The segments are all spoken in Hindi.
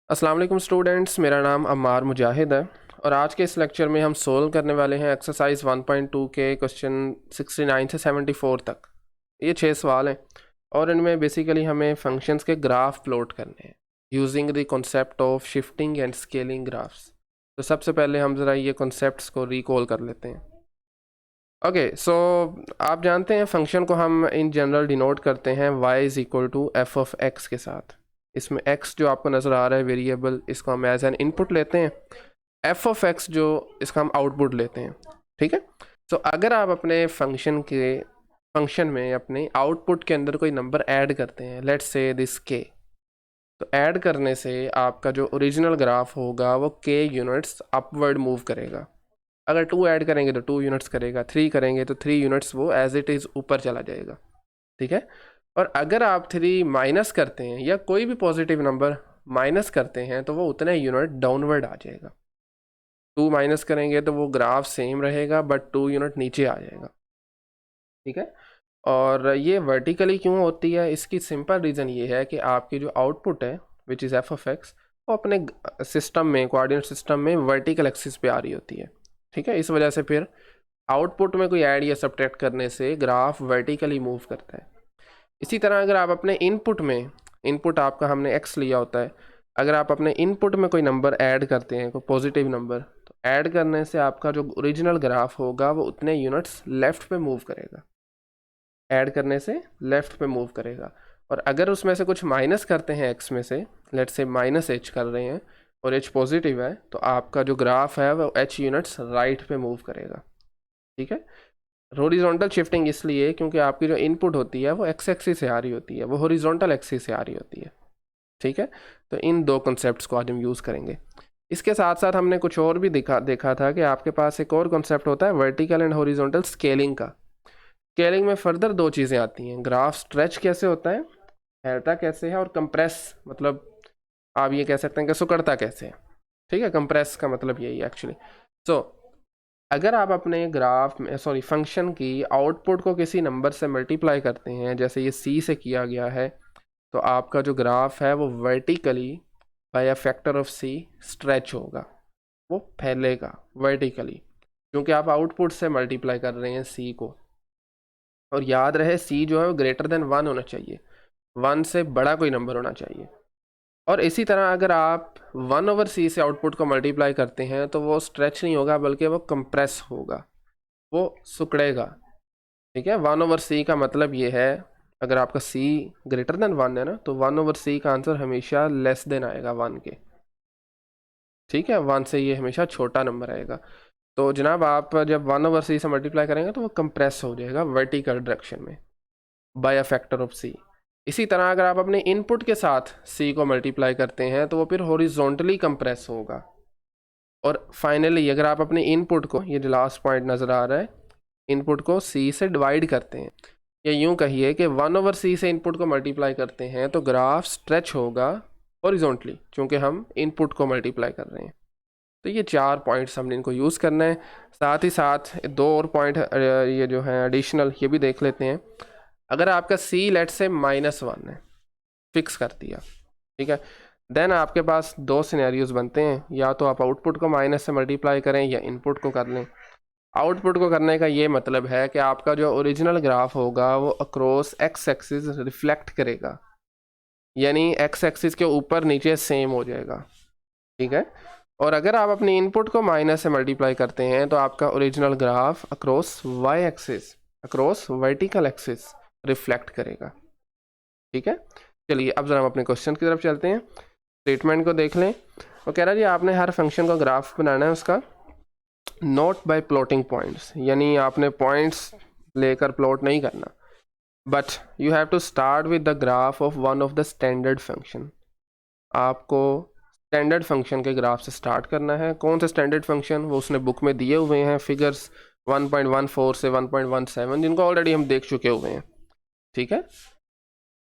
अस्सलाम वालेकुम स्टूडेंट्स, मेरा नाम अम्मार मुजाहिद है और आज के इस लेक्चर में हम सोल्व करने वाले हैं एक्सरसाइज 1.2 के क्वेश्चन 69 से 74 तक। ये 6 सवाल हैं और इनमें बेसिकली हमें फंक्शंस के ग्राफ प्लॉट करने हैं using the concept of shifting and scaling graphs. तो सबसे पहले हम ज़रा ये कॉन्सेप्ट्स को रिकॉल कर लेते हैं। ओके, सो आप जानते हैं फंक्शन को हम इन जनरल डिनोट करते हैं y is equal to F of X के साथ। इसमें x जो आपको नज़र आ रहा है वेरिएबल, इसको हम एज एन इनपुट लेते हैं। f ऑफ x जो इसका हम आउटपुट लेते हैं। ठीक है, सो अगर आप अपने फंक्शन में अपने आउटपुट के अंदर कोई नंबर ऐड करते हैं, लेट्स से दिस k, तो ऐड करने से आपका जो ओरिजिनल ग्राफ होगा वो k यूनिट्स अपवर्ड मूव करेगा। अगर 2 ऐड करेंगे तो 2 यूनिट्स करेगा, 3 करेंगे तो 3 यूनिट्स वो एज इट इज़ ऊपर चला जाएगा। ठीक है, और अगर आप 3 माइनस करते हैं या कोई भी पॉजिटिव नंबर माइनस करते हैं तो वो उतने यूनिट डाउनवर्ड आ जाएगा। 2 माइनस करेंगे तो वो ग्राफ सेम रहेगा बट 2 यूनिट नीचे आ जाएगा। ठीक है, और ये वर्टिकली क्यों होती है, इसकी सिंपल रीज़न ये है कि आपकी जो आउटपुट है which is F of x, वो अपने सिस्टम में, कोऑर्डिनेट सिस्टम में वर्टिकल एक्सिस पे आ रही होती है। ठीक है, इस वजह से फिर आउटपुट में कोई ऐड या सब्ट्रैक्ट करने से ग्राफ वर्टिकली मूव करता है। इसी तरह अगर आप अपने इनपुट में, इनपुट आपका हमने x लिया होता है, अगर आप अपने इनपुट में कोई नंबर ऐड करते हैं, कोई पॉजिटिव नंबर, तो ऐड करने से आपका जो ओरिजिनल ग्राफ होगा वो उतने यूनिट्स लेफ़्ट पे मूव करेगा। ऐड करने से लेफ़्ट पे मूव करेगा। और अगर उसमें से कुछ माइनस करते हैं x में से, लेट्स से माइनस h कर रहे हैं और h पॉजिटिव है, तो आपका जो ग्राफ है वो h यूनिट्स राइट पे मूव करेगा। ठीक है, हॉरिजॉन्टल शिफ्टिंग इसलिए क्योंकि आपकी जो इनपुट होती है वो एक्स एक्सिस से आ रही होती है, वो हॉरिजॉन्टल एक्सिस से आ रही होती है। ठीक है, तो इन दो कॉन्सेप्ट्स को आज हम यूज़ करेंगे। इसके साथ साथ हमने कुछ और भी देखा था कि आपके पास एक और कॉन्सेप्ट होता है वर्टिकल एंड हॉरिजॉन्टल स्केलिंग का। स्केलिंग में फर्दर 2 चीज़ें आती हैं, ग्राफ स्ट्रेच कैसे होता है, फैलता कैसे है, और कंप्रेस, मतलब आप ये कह सकते हैं कि सुकड़ता कैसे है। ठीक है, कंप्रेस का मतलब यही है एक्चुअली। सो अगर आप अपने ग्राफ में, सॉरी, फंक्शन की आउटपुट को किसी नंबर से मल्टीप्लाई करते हैं, जैसे ये c से किया गया है, तो आपका जो ग्राफ है वो vertically by a factor of c stretch होगा, वो फैलेगा वर्टिकली, क्योंकि आप आउटपुट से मल्टीप्लाई कर रहे हैं c को। और याद रहे c जो है वो ग्रेटर देन 1 होना चाहिए, 1 से बड़ा कोई नंबर होना चाहिए। और इसी तरह अगर आप 1/c से आउटपुट को मल्टीप्लाई करते हैं तो वो स्ट्रेच नहीं होगा बल्कि वो कंप्रेस होगा, वो सिकुड़ेगा। ठीक है, 1/c का मतलब ये है, अगर आपका c ग्रेटर देन 1 है ना, तो 1/c का आंसर हमेशा लेस देन आएगा 1 के। ठीक है, 1 से ये हमेशा छोटा नंबर आएगा। तो जनाब आप जब 1/c से मल्टीप्लाई करेंगे तो वो कंप्रेस हो जाएगा वर्टिकल डायरेक्शन में by a factor of c। इसी तरह अगर आप अपने इनपुट के साथ c को मल्टीप्लाई करते हैं तो वो फिर हॉरिजॉन्टली कंप्रेस होगा। और फाइनली अगर आप अपने इनपुट को, ये जो लास्ट पॉइंट नज़र आ रहा है, इनपुट को c से डिवाइड करते हैं, या यूँ कहिए कि 1/c से इनपुट को मल्टीप्लाई करते हैं, तो ग्राफ स्ट्रेच होगा हॉरिजॉन्टली, क्योंकि हम इनपुट को मल्टीप्लाई कर रहे हैं। तो ये 4 पॉइंट्स हमने इनको यूज़ करना है। साथ ही साथ 2 और पॉइंट ये जो है एडिशनल, ये भी देख लेते हैं। अगर आपका c लेट से -1 है, फिक्स कर दिया, ठीक है, देन आपके पास 2 सिनेरियोज बनते हैं, या तो आप आउटपुट को माइनस से मल्टीप्लाई करें या इनपुट को कर लें। आउटपुट को करने का ये मतलब है कि आपका जो ओरिजिनल ग्राफ होगा वो अक्रॉस एक्स एक्सिस रिफ्लेक्ट करेगा, यानी एक्स एक्सिस के ऊपर नीचे सेम हो जाएगा। ठीक है, और अगर आप अपनी इनपुट को माइनस से मल्टीप्लाई करते हैं तो आपका original graph across Y axis, across vertical axis reflect करेगा। ठीक है, चलिए अब जरा हम अपने क्वेश्चन की तरफ चलते हैं। स्टेटमेंट को देख लें। वो कह रहा है जी आपने हर फंक्शन का ग्राफ बनाना है उसका नोट बाय प्लॉटिंग पॉइंट्स, यानी आपने पॉइंट्स लेकर प्लॉट नहीं करना, but you have to start with the graph of one of the standard function. आपको स्टैंडर्ड फंक्शन के ग्राफ से स्टार्ट करना है। कौन से स्टैंडर्ड फंक्शन, वो उसने बुक में दिए हुए हैं, फिगर्स 1.14 से 1.17, जिनको ऑलरेडी हम देख चुके हुए हैं। ठीक है,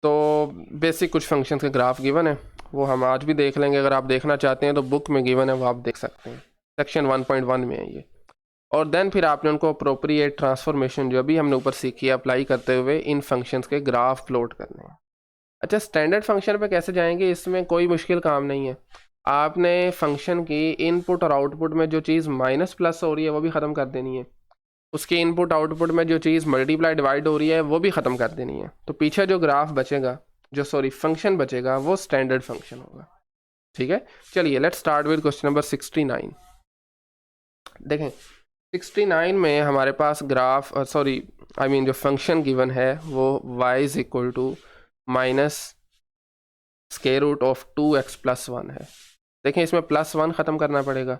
तो बेसिक कुछ फंक्शन के ग्राफ गिवन है, वो हम आज भी देख लेंगे। अगर आप देखना चाहते हैं तो बुक में गिवन है, वो आप देख सकते हैं, सेक्शन 1.1 में है ये। और देन फिर आपने उनको अप्रोप्रिएट ट्रांसफॉर्मेशन जो भी हमने ऊपर सीखी है अप्लाई करते हुए इन फंक्शंस के ग्राफ प्लॉट करने हैं। अच्छा, स्टैंडर्ड फंक्शन पे कैसे जाएंगे, इसमें कोई मुश्किल काम नहीं है। आपने फंक्शन की इनपुट और आउटपुट में जो चीज़ माइनस प्लस हो रही है वो भी ख़त्म कर देनी है, उसके इनपुट आउटपुट में जो चीज़ मल्टीप्लाई डिवाइड हो रही है वो भी ख़त्म कर देनी है। तो पीछे जो ग्राफ बचेगा, जो फंक्शन बचेगा, वो स्टैंडर्ड फंक्शन होगा। ठीक है, चलिए let's start with question number 69। देखें 69 में हमारे पास ग्राफ जो फंक्शन गिवन है वो y is equal to minus square root of 2x plus 1 है। देखें इसमें प्लस 1 ख़त्म करना पड़ेगा,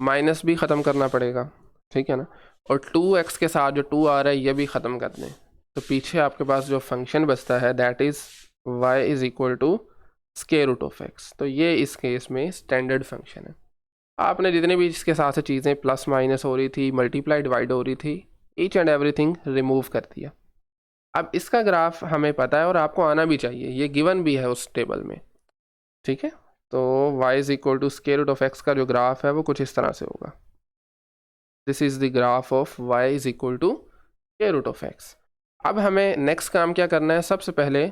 माइनस भी ख़त्म करना पड़ेगा, ठीक है ना, और 2x के साथ जो 2 आ रहा है ये भी ख़त्म कर दें। तो पीछे आपके पास जो फंक्शन बचता है that is y is equal to square root of x। तो ये इस केस में स्टैंडर्ड फंक्शन है। आपने जितने भी इसके साथ से चीज़ें प्लस माइनस हो रही थी, मल्टीप्लाई डिवाइड हो रही थी, ईच एंड एवरीथिंग रिमूव कर दिया। अब इसका ग्राफ हमें पता है और आपको आना भी चाहिए, ये गिवन भी है उस टेबल में। ठीक है, तो y is equal to square root of x का जो ग्राफ है वो कुछ इस तरह से होगा। This is the graph of y is equal to square root of x। अब हमें नेक्स्ट काम क्या करना है, सबसे पहले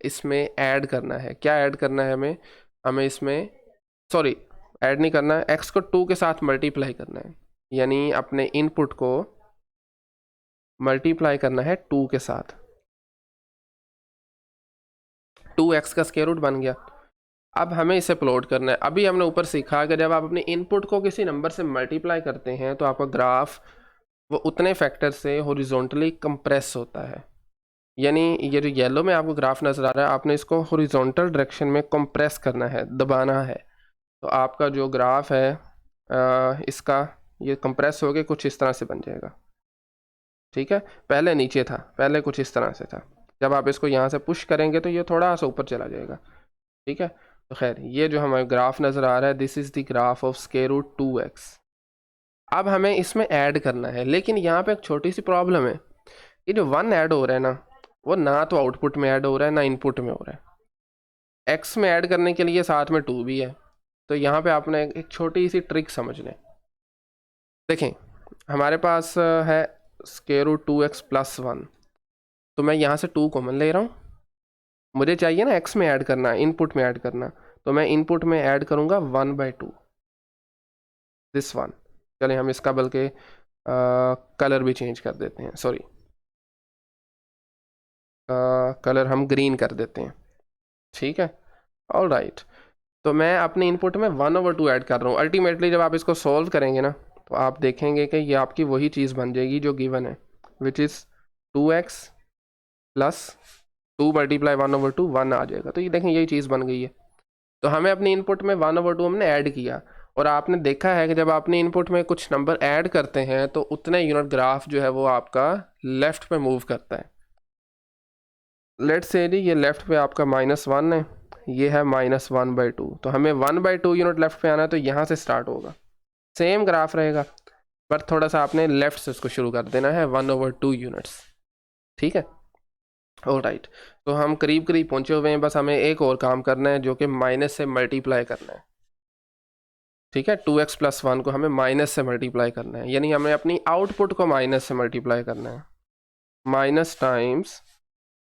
इसमें ऐड करना है। क्या ऐड करना है हमें इसमें ऐड नहीं करना है, x को 2 के साथ मल्टीप्लाई करना है, यानी अपने इनपुट को मल्टीप्लाई करना है 2 के साथ। 2x का स्क्वायर रूट बन गया। अब हमें इसे प्लॉट करना है। अभी हमने ऊपर सीखा कि जब आप अपने इनपुट को किसी नंबर से मल्टीप्लाई करते हैं तो आपका ग्राफ वो उतने फैक्टर से हॉरिजॉन्टली कंप्रेस होता है। यानी ये जो येलो में आपको ग्राफ नज़र आ रहा है, आपने इसको हॉरिजॉन्टल डायरेक्शन में कंप्रेस करना है, दबाना है। तो आपका जो ग्राफ है इसका ये कंप्रेस हो के कुछ इस तरह से बन जाएगा। ठीक है, पहले नीचे था, पहले कुछ इस तरह से था। जब आप इसको यहाँ से पुश करेंगे तो ये थोड़ा सा ऊपर चला जाएगा। ठीक है, तो खैर ये जो हमें ग्राफ नज़र आ रहा है this is the graph of square root 2x। अब हमें इसमें ऐड करना है, लेकिन यहाँ पे एक छोटी सी प्रॉब्लम है। ये जो 1 ऐड हो रहा है ना, वो ना तो आउटपुट में ऐड हो रहा है ना इनपुट में हो रहा है। x में ऐड करने के लिए साथ में 2 भी है। तो यहाँ पे आपने एक छोटी सी ट्रिक समझ लें। देखें हमारे पास है स्क्वायर रूट 2x प्लस 1, तो मैं यहाँ से 2 कॉमन ले रहा हूँ। मुझे चाहिए ना x में ऐड करना, इनपुट में ऐड करना, तो मैं इनपुट में ऐड करूँगा 1/2 दिस वन। चलिए हम इसका बल्कि कलर भी चेंज कर देते हैं, कलर हम ग्रीन कर देते हैं। ठीक है, ऑल राइट। तो मैं अपने इनपुट में 1/2 ऐड कर रहा हूँ। अल्टीमेटली जब आप इसको सॉल्व करेंगे ना तो आप देखेंगे कि ये आपकी वही चीज़ बन जाएगी जो गिवन है, which is 2x plus 2 multiply 1/2 1 आ जाएगा। तो ये देखें यही चीज़ बन गई है। तो हमें अपने इनपुट में 1/2 हमने ऐड किया, और आपने देखा है कि जब आपने इनपुट में कुछ नंबर ऐड करते हैं तो उतने यूनिट ग्राफ जो है वो आपका लेफ़्ट पे मूव करता है। लेट्स से जी ये लेफ़्ट पे आपका -1 है, ये है -1/2, तो हमें 1/2 यूनिट लेफ़्ट पे आना है, तो यहाँ से स्टार्ट होगा। सेम ग्राफ रहेगा, पर थोड़ा सा आपने लेफ़्ट से इसको शुरू कर देना है 1/2 यूनिट्स। ठीक है, ऑल राइट। तो हम करीब करीब पहुँचे हुए हैं, बस हमें एक और काम करना है जो कि माइनस से मल्टीप्लाई करना है। ठीक है, 2x प्लस 1 को हमें माइनस से मल्टीप्लाई करना है, यानी हमें अपनी आउटपुट को माइनस से मल्टीप्लाई करना है। माइनस टाइम्स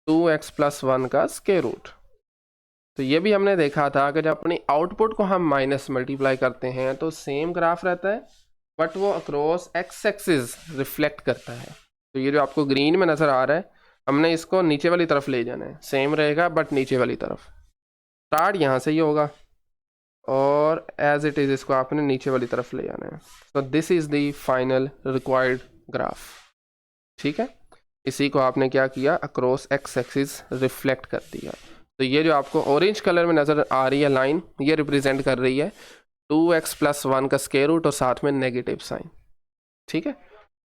2x प्लस 1 का स्क्वायर रूट। तो ये भी हमने देखा था कि जब अपनी आउटपुट को हम माइनस मल्टीप्लाई करते हैं तो सेम ग्राफ रहता है, बट वो अक्रॉस एक्स एक्सिस रिफ्लेक्ट करता है। तो ये जो आपको ग्रीन में नज़र आ रहा है, हमने इसको नीचे वाली तरफ ले जाना है। सेम रहेगा बट नीचे वाली तरफ। स्टार्ट यहाँ से ही होगा और एज इट इज़ इसको आपने नीचे वाली तरफ ले जाना है। तो this is the final required graph. ठीक है, इसी को आपने क्या किया, अक्रॉस एक्स एक्सिस रिफ्लेक्ट कर दिया। तो ये जो आपको ऑरेंज कलर में नज़र आ रही है लाइन, ये रिप्रेजेंट कर रही है 2x प्लस 1 का स्क्वायर रूट और साथ में नेगेटिव साइन। ठीक है,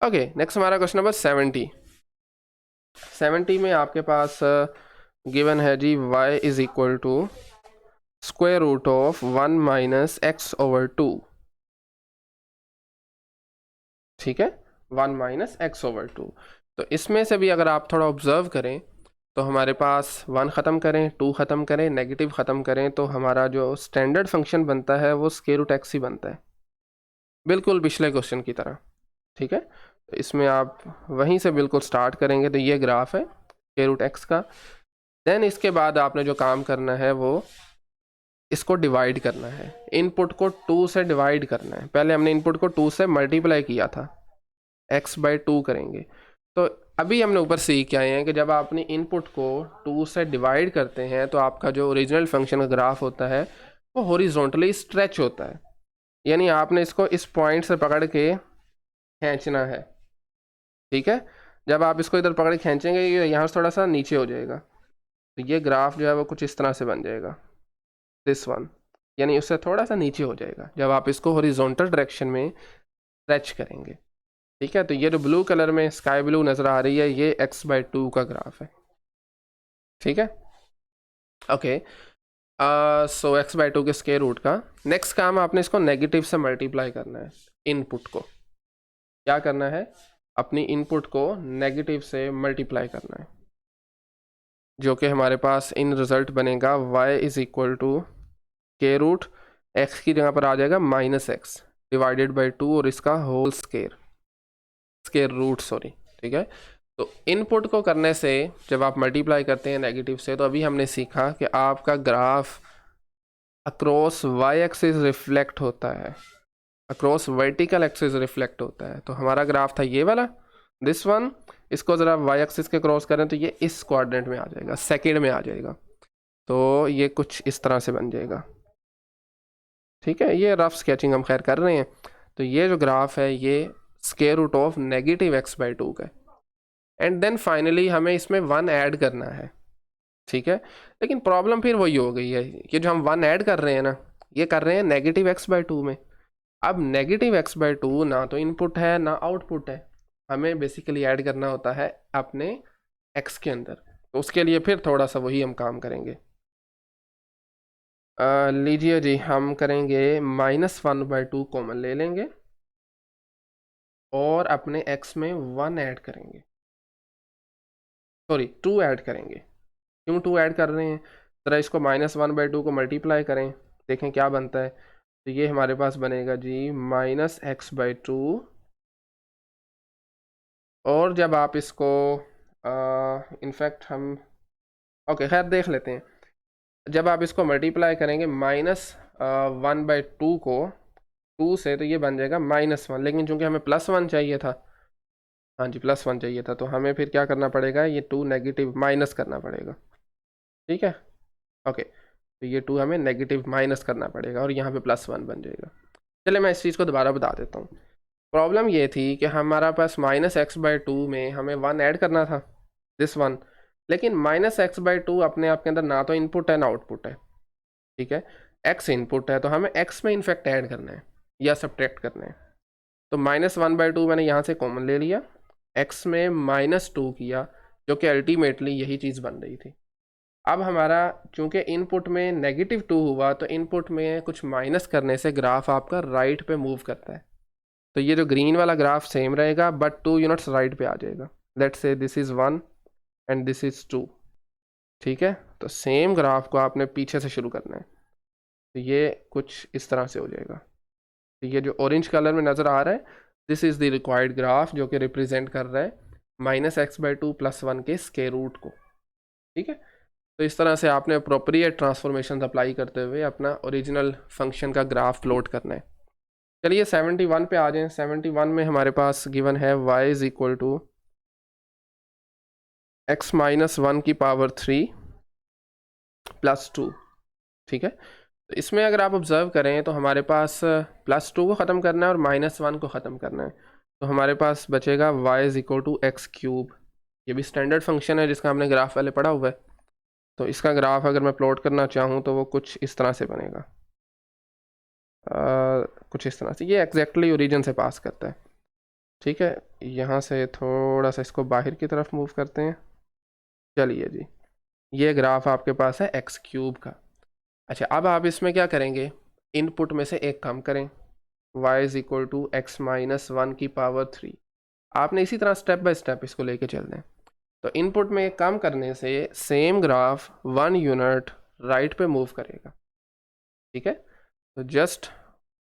ओके नेक्स्ट हमारा क्वेश्चन नंबर 70 में आपके पास गिवन है जी y is equal to square root of 1 minus x/2। ठीक है, 1 माइनस x/2। तो इसमें से भी अगर आप थोड़ा ऑब्जर्व करें तो हमारे पास 1 ख़त्म करें, 2 ख़त्म करें, नेगेटिव ख़त्म करें, तो हमारा जो स्टैंडर्ड फंक्शन बनता है वो स्क्वायर रूट x ही बनता है, बिल्कुल पिछले क्वेश्चन की तरह। ठीक है, तो इसमें आप वहीं से बिल्कुल स्टार्ट करेंगे। तो ये ग्राफ है स्क्वायर रूट x का। देन इसके बाद आपने जो काम करना है वो इसको डिवाइड करना है, इनपुट को 2 से डिवाइड करना है। पहले हमने इनपुट को 2 से मल्टीप्लाई किया था, x/2 करेंगे। तो अभी हमने ऊपर सीख के आए हैं कि जब आप अपनी इनपुट को 2 से डिवाइड करते हैं तो आपका जो ओरिजिनल फंक्शन का ग्राफ होता है वो हॉरिजॉन्टली स्ट्रेच होता है, यानी आपने इसको इस पॉइंट से पकड़ के खींचना है। ठीक है, जब आप इसको इधर पकड़ के खींचेंगे ये यहाँ से थोड़ा सा नीचे हो जाएगा, तो ये ग्राफ जो है वो कुछ इस तरह से बन जाएगा, दिस वन, यानी उससे थोड़ा सा नीचे हो जाएगा जब आप इसको हॉरिजॉन्टल डायरेक्शन में स्ट्रेच करेंगे। ठीक है, तो ये जो ब्लू कलर में स्काई ब्लू नज़र आ रही है ये x/2 का ग्राफ है। ठीक है, ओके। सो x/2 के स्क्वायर रूट का नेक्स्ट काम आपने इसको नेगेटिव से मल्टीप्लाई करना है। इनपुट को क्या करना है, अपनी इनपुट को नेगेटिव से मल्टीप्लाई करना है, जो कि हमारे पास इन रिजल्ट बनेगा y = स्क्वायर रूट x की जगह पर आ जाएगा -x डिवाइडेड बाई 2 और इसका होल स्क्वायर रूट, सॉरी। ठीक है, तो इनपुट को करने से जब आप मल्टीप्लाई करते हैं नेगेटिव से, तो अभी हमने सीखा कि आपका graph across y axis reflect होता है, अक्रॉस वर्टिकल एक्सिस रिफ्लेक्ट होता है। तो हमारा ग्राफ था ये वाला, दिस वन, इसको ज़रा y एक्सिस के क्रॉस करें तो ये इस क्वाड्रेंट में आ जाएगा, सेकंड में आ जाएगा, तो ये कुछ इस तरह से बन जाएगा। ठीक है, ये रफ स्केचिंग हम खैर कर रहे हैं। तो ये जो ग्राफ है ये स्क्वायर रूट ऑफ -x/2 का है, एंड देन फाइनली हमें इसमें 1 ऐड करना है। ठीक है, लेकिन प्रॉब्लम फिर वही हो गई है, ये जो हम 1 ऐड कर रहे हैं ना, ये कर रहे हैं -x/2 में। अब -x/2 ना तो इनपुट है ना आउटपुट है, हमें बेसिकली ऐड करना होता है अपने x के अंदर, तो उसके लिए फिर थोड़ा सा वही हम काम करेंगे। लीजिए जी, हम करेंगे -1/2 कॉमन ले लेंगे और अपने x में 1 ऐड करेंगे, सॉरी 2 ऐड करेंगे। क्यों 2 ऐड कर रहे हैं, ज़रा इसको -1/2 को मल्टीप्लाई करें, देखें क्या बनता है। तो ये हमारे पास बनेगा जी -x/2, और जब आप इसको इनफैक्ट हम ओके खैर देख लेते हैं, जब आप इसको मल्टीप्लाई करेंगे -1/2 को 2 से, तो ये बन जाएगा -1, लेकिन चूंकि हमें +1 चाहिए था, हाँ जी +1 चाहिए था, तो हमें फिर क्या करना पड़ेगा, ये 2 नेगेटिव माइनस करना पड़ेगा। ठीक है, ओके, तो ये 2 हमें नेगेटिव माइनस करना पड़ेगा और यहाँ पे +1 बन जाएगा। चलिए मैं इस चीज़ को दोबारा बता देता हूँ। प्रॉब्लम ये थी कि हमारा पास -x/2 में हमें 1 ऐड करना था, दिस वन, लेकिन -x/2 अपने आप के अंदर ना तो इनपुट है ना आउटपुट है। ठीक है, x इनपुट है तो हमें x में इनफैक्ट ऐड करना है या सब्ट्रैक्ट करना है। तो -1/2 मैंने यहाँ से कॉमन ले लिया, x में -2 किया, जो कि अल्टीमेटली यही चीज़ बन रही थी। अब हमारा चूंकि इनपुट में -2 हुआ, तो इनपुट में कुछ माइनस करने से ग्राफ आपका राइट पे मूव करता है। तो ये जो ग्रीन वाला ग्राफ सेम रहेगा बट 2 यूनिट्स राइट पे आ जाएगा। Let's say this is 1 and this is 2। ठीक है, तो सेम ग्राफ को आपने पीछे से शुरू करना है, तो ये कुछ इस तरह से हो जाएगा। तो ये जो ऑरेंज कलर में नज़र आ रहा है, this is the required graph, जो कि रिप्रेजेंट कर रहा है -x/2 + 1 के स्क्वायर रूट को। ठीक है, तो इस तरह से आपने अप्रोप्रिएट ट्रांसफॉर्मेशन अप्लाई करते हुए अपना ओरिजिनल फंक्शन का ग्राफ प्लॉट करना है। चलिए 71 पे आ जाएं। 71 में हमारे पास गिवन है y = x - 1³ + 2। ठीक है, तो इसमें अगर आप ऑब्ज़र्व करें तो हमारे पास +2 को ख़त्म करना है और -1 को ख़त्म करना है, तो हमारे पास बचेगा y = x³। ये भी स्टैंडर्ड फंक्शन है जिसका हमने ग्राफ पहले पढ़ा हुआ है। तो इसका ग्राफ अगर मैं प्लॉट करना चाहूँ तो वो कुछ इस तरह से बनेगा, कुछ इस तरह से, ये एग्जैक्टली ओरिजिन से पास करता है। ठीक है, यहाँ से थोड़ा सा इसको बाहर की तरफ मूव करते हैं। चलिए जी, ये ग्राफ आपके पास है x³ का। अच्छा, अब आप इसमें क्या करेंगे, इनपुट में से एक कम करें, y = x - 1³। आपने इसी तरह स्टेप बाय स्टेप इसको लेके चलना है। तो इनपुट में कम करने से सेम ग्राफ 1 यूनिट राइट पे मूव करेगा। ठीक है, तो जस्ट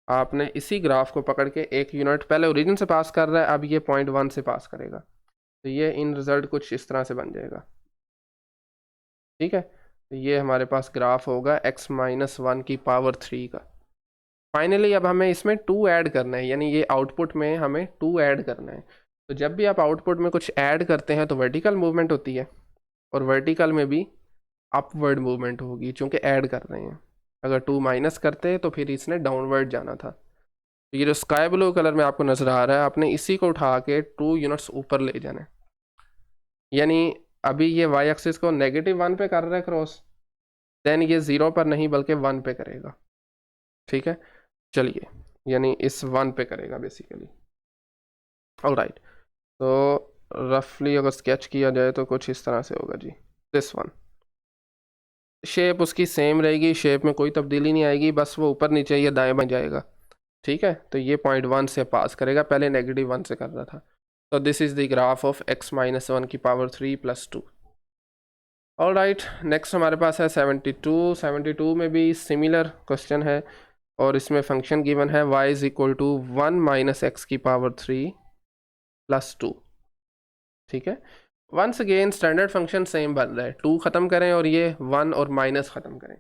आपने इसी ग्राफ को पकड़ के 1 यूनिट पहले ओरिजिन से पास कर रहा है, अब ये पॉइंट 1 से पास करेगा, तो ये इन रिजल्ट कुछ इस तरह से बन जाएगा। ठीक है, तो ये हमारे पास ग्राफ होगा x-1 की पावर 3 का। फाइनली अब हमें इसमें 2 ऐड करना है, यानी ये आउटपुट में हमें 2 ऐड करना है। तो जब भी आप आउटपुट में कुछ ऐड करते हैं तो वर्टिकल मूवमेंट होती है, और वर्टिकल में भी अपवर्ड मूवमेंट होगी चूँकि ऐड कर रहे हैं। अगर 2 माइनस करते तो फिर इसने डाउनवर्ड जाना था। तो ये जो स्काई ब्लू कलर में आपको नज़र आ रहा है, आपने इसी को उठा के 2 यूनिट्स ऊपर ले जाना है। यानी अभी ये वाई एक्सिस को -1 पे कर रहा है क्रॉस, देन ये 0 पर नहीं बल्कि 1 पे करेगा। ठीक है, चलिए, यानी इस 1 पे करेगा बेसिकली। ऑलराइट, तो रफली अगर स्केच किया जाए तो कुछ इस तरह से होगा जी। दिस वन शेप उसकी सेम रहेगी, शेप में कोई तब्दीली नहीं आएगी, बस वो ऊपर नीचे या दाएं बन जाएगा। ठीक है, तो ये 0.1 से पास करेगा, पहले -1 से कर रहा था। तो this is the graph of x-1 की पावर 3 + 2। ऑल राइट, नेक्स्ट हमारे पास है 72। 72 में भी सिमिलर क्वेश्चन है, और इसमें फंक्शन गिवन है y = 1 - x की पावर 3 + 2। ठीक है, once again standard function same बन रहा है, 2 ख़त्म करें और ये 1 और माइनस ख़त्म करें।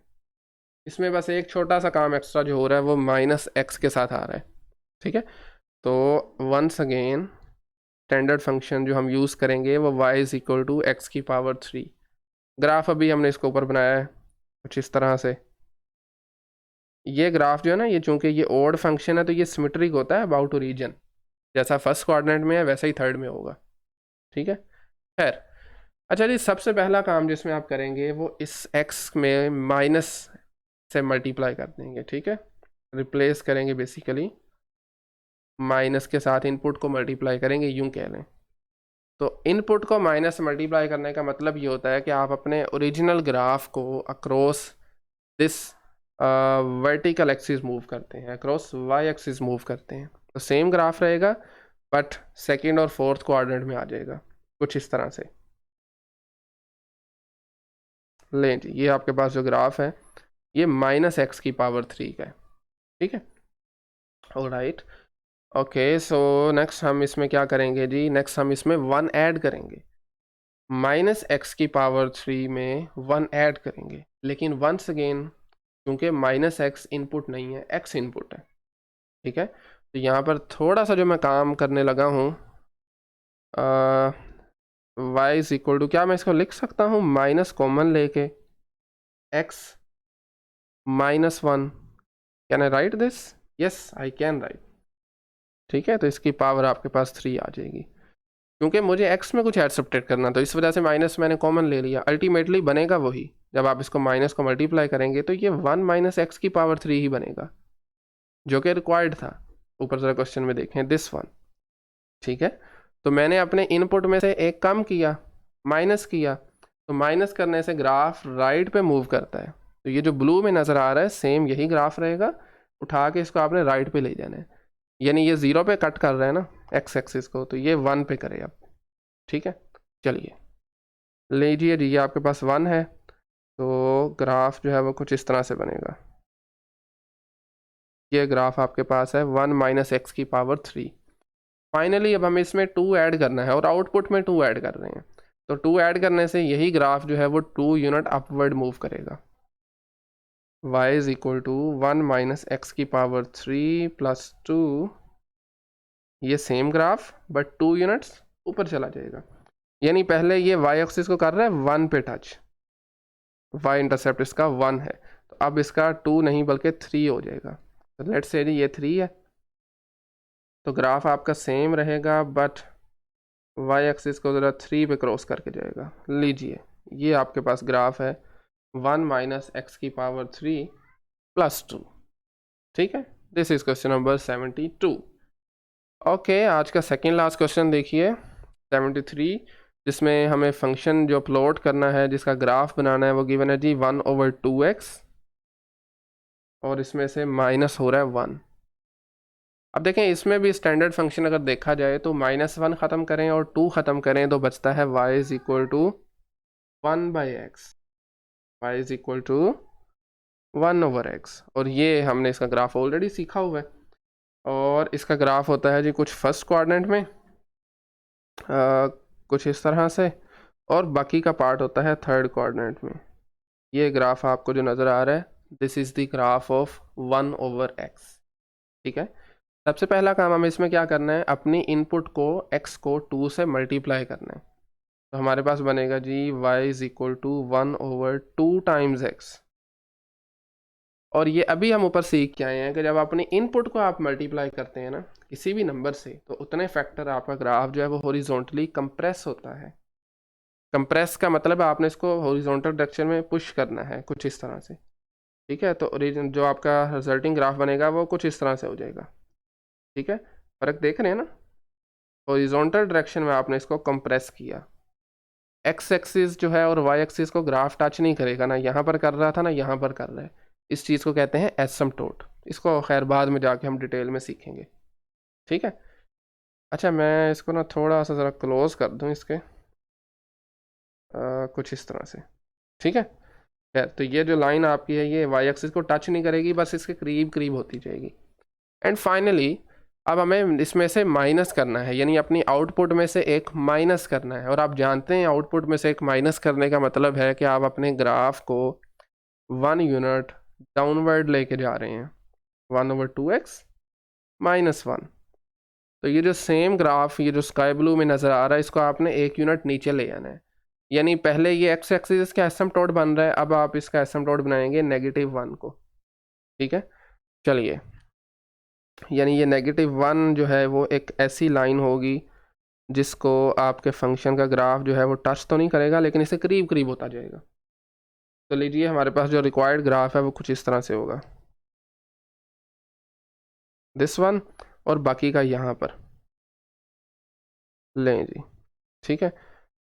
इसमें बस एक छोटा सा काम एक्स्ट्रा जो हो रहा है वो -x के साथ आ रहा है। ठीक है, तो वंस अगेन स्टैंडर्ड फंक्शन जो हम यूज़ करेंगे वो y = x की पावर 3। ग्राफ अभी हमने इसको ऊपर बनाया है कुछ इस तरह से। ये ग्राफ जो है ना, ये चूँकि ये ओड फंक्शन है तो ये सिमेट्रिक होता है अबाउट ओरिजिन, जैसा फर्स्ट कोऑर्डिनेट में है वैसा ही थर्ड में होगा। ठीक है, खैर, अच्छा जी, सबसे पहला काम जिसमें आप करेंगे वो इस x में माइनस से मल्टीप्लाई कर देंगे। ठीक है, रिप्लेस करेंगे बेसिकली, माइनस के साथ इनपुट को मल्टीप्लाई करेंगे, यूं कह लें। तो इनपुट को माइनस से मल्टीप्लाई करने का मतलब ये होता है कि आप अपने ओरिजिनल ग्राफ को across this vertical axis move करते हैं, अक्रॉस वाई एक्सिस मूव करते हैं। तो सेम ग्राफ रहेगा बट सेकंड और फोर्थ कोऑर्डिनेट में आ जाएगा कुछ इस तरह से। लें जी, ये आपके पास जो ग्राफ है ये -x की पावर 3 का है। ठीक है, ऑलराइट, ओके। सो नेक्स्ट हम इसमें क्या करेंगे जी, नेक्स्ट हम इसमें 1 ऐड करेंगे, -x की पावर 3 में 1 ऐड करेंगे। लेकिन वंस अगेन क्योंकि -x इनपुट नहीं है, x इनपुट है। ठीक है, तो यहाँ पर थोड़ा सा जो मैं काम करने लगा हूँ, y = क्या मैं इसको लिख सकता हूँ माइनस कॉमन लेके x -1। Can I right this? Yes, I can write. ठीक है, तो इसकी पावर आपके पास 3 आ जाएगी, क्योंकि मुझे x में कुछ ऐड सब्ट्रैक्ट करना, तो इस वजह से माइनस मैंने कॉमन ले लिया। अल्टीमेटली बनेगा वही, जब आप इसको माइनस को मल्टीप्लाई करेंगे तो ये 1 - x की पावर 3 ही बनेगा, जो कि रिक्वायर्ड था। ऊपर जरा क्वेश्चन में देखें, दिस वन। ठीक है, तो मैंने अपने इनपुट में से एक कम किया, माइनस किया, तो माइनस करने से ग्राफ राइट पे मूव करता है। तो ये जो ब्लू में नज़र आ रहा है सेम यही ग्राफ रहेगा, उठा के इसको आपने राइट पे ले जाना है। यानी ये 0 पे कट कर रहा है ना x एक्सिस को, तो ये 1 पे करे अब। ठीक है, चलिए लीजिए जी, ये आपके पास 1 है, तो ग्राफ जो है वो कुछ इस तरह से बनेगा। ये ग्राफ आपके पास है 1 - x की पावर 3। फाइनली अब हमें इसमें 2 ऐड करना है और आउटपुट में 2 ऐड कर रहे हैं, तो 2 ऐड करने से यही ग्राफ जो है वो 2 यूनिट अपवर्ड मूव करेगा। y = 1 - x की पावर 3 + 2, ये सेम ग्राफ बट 2 यूनिट्स ऊपर चला जाएगा। यानी पहले ये y एक्सिस को कर रहा है 1 पे टच, y इंटरसेप्ट इसका 1 है, तो अब इसका 2 नहीं बल्कि 3 हो जाएगा। तो लेट्स से जी ये 3 है, तो ग्राफ आपका सेम रहेगा बट y एक्सिस को ज़रा 3 पे क्रॉस करके जाएगा। लीजिए, ये आपके पास ग्राफ है 1 - x की पावर 3 + 2। ठीक है, this is question number 72। Okay, आज का सेकेंड लास्ट क्वेश्चन देखिए 73, जिसमें हमें फंक्शन जो प्लॉट करना है, जिसका ग्राफ बनाना है, वो गिवन है जी 1/2x, और इसमें से माइनस हो रहा है 1। अब देखें, इसमें भी स्टैंडर्ड फंक्शन अगर देखा जाए तो -1 ख़त्म करें और 2 ख़त्म करें तो बचता है y = 1/x, y = 1/x। और ये हमने इसका ग्राफ ऑलरेडी सीखा हुआ है, और इसका ग्राफ होता है जी कुछ फर्स्ट कोऑर्डिनेट में कुछ इस तरह से, और बाकी का पार्ट होता है थर्ड कोऑर्डिनेट में। ये ग्राफ आपको जो नज़र आ रहा है, this is the graph of 1/x। ठीक है, सबसे पहला काम हमें इसमें क्या करना है, अपनी इनपुट को x को 2 से मल्टीप्लाई करना है। तो हमारे पास बनेगा जी y is equal to 1/2 times x। और ये अभी हम ऊपर सीख के आए हैं कि जब अपनी इनपुट को आप मल्टीप्लाई करते हैं ना किसी भी नंबर से, तो उतने फैक्टर आपका ग्राफ जो है वो हॉरिजॉन्टली कंप्रेस होता है। कंप्रेस का मतलब आपने इसको हॉरिजॉन्टल डायरेक्शन में पुश करना है कुछ इस तरह से। ठीक है, तो ओरिजिन जो आपका रिजल्टिंग ग्राफ बनेगा वो कुछ इस तरह से हो जाएगा। ठीक है, फर्क देख रहे हैं ना, हॉरिजॉन्टल डायरेक्शन में आपने इसको कंप्रेस किया। एक्स एक्सिस जो है और वाई एक्सिस को ग्राफ टच नहीं करेगा, ना यहाँ पर कर रहा था ना यहाँ पर कर रहा है। इस चीज़ को कहते हैं एसिम्पटोट। इसको खैर बाद में जाके हम डिटेल में सीखेंगे। ठीक है, अच्छा मैं इसको ना थोड़ा सा ज़रा क्लोज कर दूँ इसके कुछ इस तरह से। ठीक है, खैर तो ये जो लाइन आपकी है ये वाई एक्सिस को टच नहीं करेगी, बस इसके करीब करीब होती जाएगी। एंड फाइनली अब हमें इसमें से माइनस करना है, यानी अपनी आउटपुट में से एक माइनस करना है। और आप जानते हैं आउटपुट में से एक माइनस करने का मतलब है कि आप अपने ग्राफ को 1 यूनिट डाउनवर्ड लेके जा रहे हैं, 1/2x - 1। तो ये जो सेम ग्राफ ये जो स्काई ब्लू में नज़र आ रहा है, इसको आपने 1 यूनिट नीचे ले आना है। यानी पहले ये एक्स एक्सिस का एसिम्पटोट बन रहा है, अब आप इसका एसिम्पटोट बनाएंगे -1 को। ठीक है, चलिए, यानी ये -1 जो है वो एक ऐसी लाइन होगी जिसको आपके फंक्शन का ग्राफ जो है वो टच तो नहीं करेगा, लेकिन इसे करीब करीब होता जाएगा। तो लीजिए हमारे पास जो रिक्वायर्ड ग्राफ है वो कुछ इस तरह से होगा, दिस वन, और बाकी का यहाँ पर लें जी। ठीक है,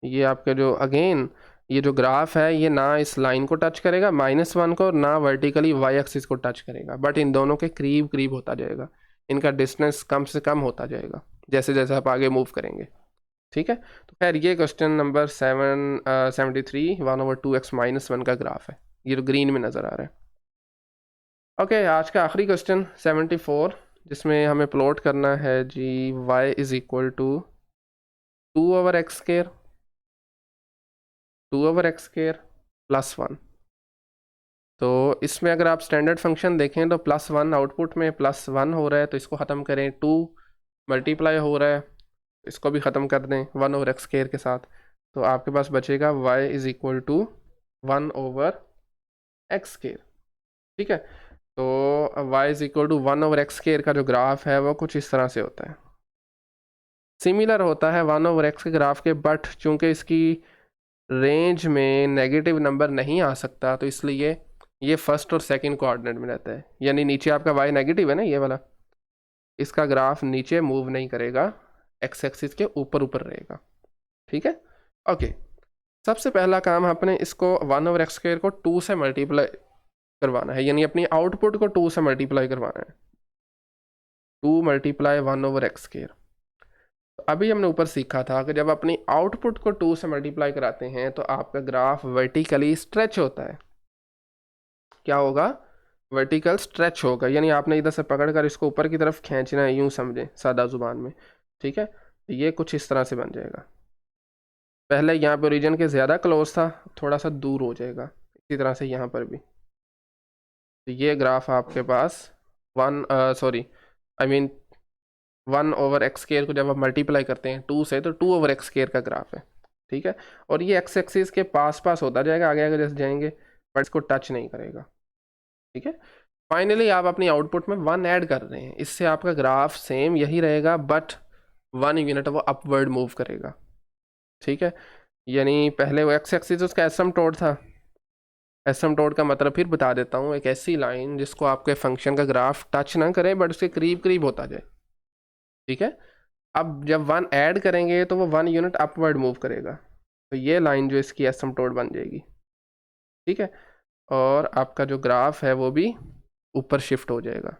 ये आपके जो अगेन ये जो ग्राफ है ये ना इस लाइन को टच करेगा -1 को, ना वर्टिकली वाई एक्सिस को टच करेगा, बट इन दोनों के करीब करीब होता जाएगा। इनका डिस्टेंस कम से कम होता जाएगा जैसे जैसे आप आगे मूव करेंगे। ठीक है, तो खैर ये क्वेश्चन नंबर 73 1/2x - 1 का ग्राफ है, ये जो ग्रीन में नज़र आ रहा है। ओके, आज का आखिरी क्वेश्चन 74, जिसमें हमें प्लॉट करना है जी y is equal to 2/x², 2/x² +1। तो इसमें अगर आप स्टैंडर्ड फंक्शन देखें तो +1 आउटपुट में +1 हो रहा है, तो इसको ख़त्म करें, 2 मल्टीप्लाई हो रहा है, इसको भी ख़त्म कर दें 1/x² के साथ। तो आपके पास बचेगा y is equal to 1/x²। ठीक है, तो y is equal to 1/x² का जो ग्राफ है वो कुछ इस तरह से होता है, सिमिलर होता है 1/x के ग्राफ के, बट चूँकि इसकी रेंज में नेगेटिव नंबर नहीं आ सकता, तो इसलिए ये फर्स्ट और सेकंड कोऑर्डिनेट में रहता है। यानी नीचे आपका y नेगेटिव है ना, ये वाला, इसका ग्राफ नीचे मूव नहीं करेगा, एक्स एक्सिस के ऊपर ऊपर रहेगा। ठीक है, ओके, सबसे पहला काम अपने इसको 1/x² को 2 से मल्टीप्लाई करवाना है, यानी अपनी आउटपुट को 2 से मल्टीप्लाई करवाना है, 2 × 1/x²। तो अभी हमने ऊपर सीखा था कि जब अपनी आउटपुट को 2 से मल्टीप्लाई कराते हैं तो आपका ग्राफ वर्टिकली स्ट्रेच होता है। क्या होगा, वर्टिकल स्ट्रेच होगा, यानी आपने इधर से पकड़कर इसको ऊपर की तरफ खींचना है, यूं समझें सादा जुबान में। ठीक है, तो ये कुछ इस तरह से बन जाएगा। पहले यहाँ पे ओरिजिन के ज़्यादा क्लोज था, थोड़ा सा दूर हो जाएगा, इसी तरह से यहाँ पर भी। तो ये ग्राफ आपके पास 1/x² को जब आप मल्टीप्लाई करते हैं 2 से, तो 2/x² का ग्राफ है। ठीक है, और ये एक्स एक्सिस के पास पास होता जाएगा, आगे आगे जैसे जाएंगे, बट इसको टच नहीं करेगा। ठीक है, फाइनली आप अपनी आउटपुट में 1 ऐड कर रहे हैं, इससे आपका ग्राफ सेम यही रहेगा, बट 1 यूनिट वो अपवर्ड मूव करेगा। ठीक है, यानी पहले वो एक्स एक्सिस उसका एसिम्पटोट था, एसिम्पटोट का मतलब फिर बता देता हूँ, एक ऐसी लाइन जिसको आपके फंक्शन का ग्राफ टच ना करे बट उसके करीब करीब होता जाए। ठीक है, अब जब 1 ऐड करेंगे तो वो 1 यूनिट अपवर्ड मूव करेगा, तो ये लाइन जो इसकी एसिम्पटोट बन जाएगी। ठीक है, और आपका जो ग्राफ है वो भी ऊपर शिफ्ट हो जाएगा,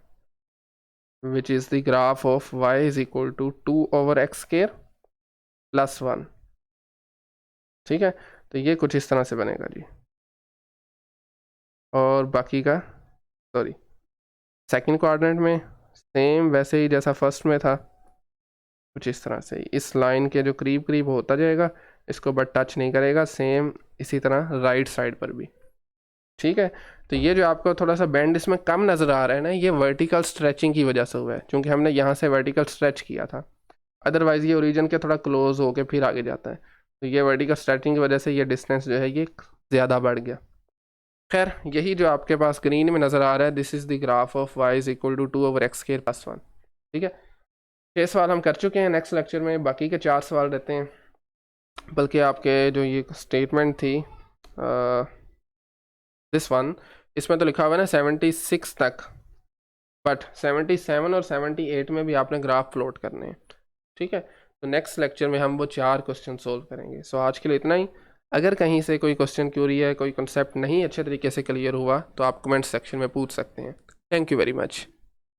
which is the graph of y is equal to 2/x² + 1। ठीक है, तो ये कुछ इस तरह से बनेगा जी। और बाकी का सॉरी सेकंड कोऑर्डिनेट में सेम वैसे ही जैसा फर्स्ट में था, कुछ इस तरह से इस लाइन के जो करीब करीब होता जाएगा, इसको बट टच नहीं करेगा, सेम इसी तरह राइट साइड पर भी। ठीक है। तो ये जो आपको थोड़ा सा बेंड इसमें कम नज़र आ रहा है ना, ये वर्टिकल स्ट्रेचिंग की वजह से हुआ है, क्योंकि हमने यहाँ से वर्टिकल स्ट्रेच किया था। अदरवाइज़ ये ओरिजिन के थोड़ा क्लोज होके फिर आगे जाता है, तो ये वर्टिकल स्ट्रेचिंग की वजह से ये डिस्टेंस जो है ये ज़्यादा बढ़ गया। खैर, यही जो आपके पास स्क्रीन में नज़र आ रहा है, this is the graph of y is equal to 2/x²+1। ठीक है, 6 सवाल हम कर चुके हैं। नेक्स्ट लेक्चर में बाकी के 4 सवाल रहते हैं, बल्कि आपके जो ये स्टेटमेंट थी दिस वन, इसमें तो लिखा हुआ है ना 76 तक, बट 77 और 78 में भी आपने ग्राफ प्लॉट करने हैं। ठीक है, तो नेक्स्ट लेक्चर में हम वो 4 क्वेश्चन सोल्व करेंगे। सो आज के लिए इतना ही। अगर कहीं से कोई क्वेश्चन क्यूरी है, कोई कंसेप्ट नहीं अच्छे तरीके से क्लियर हुआ, तो आप कमेंट सेक्शन में पूछ सकते हैं। Thank you very much.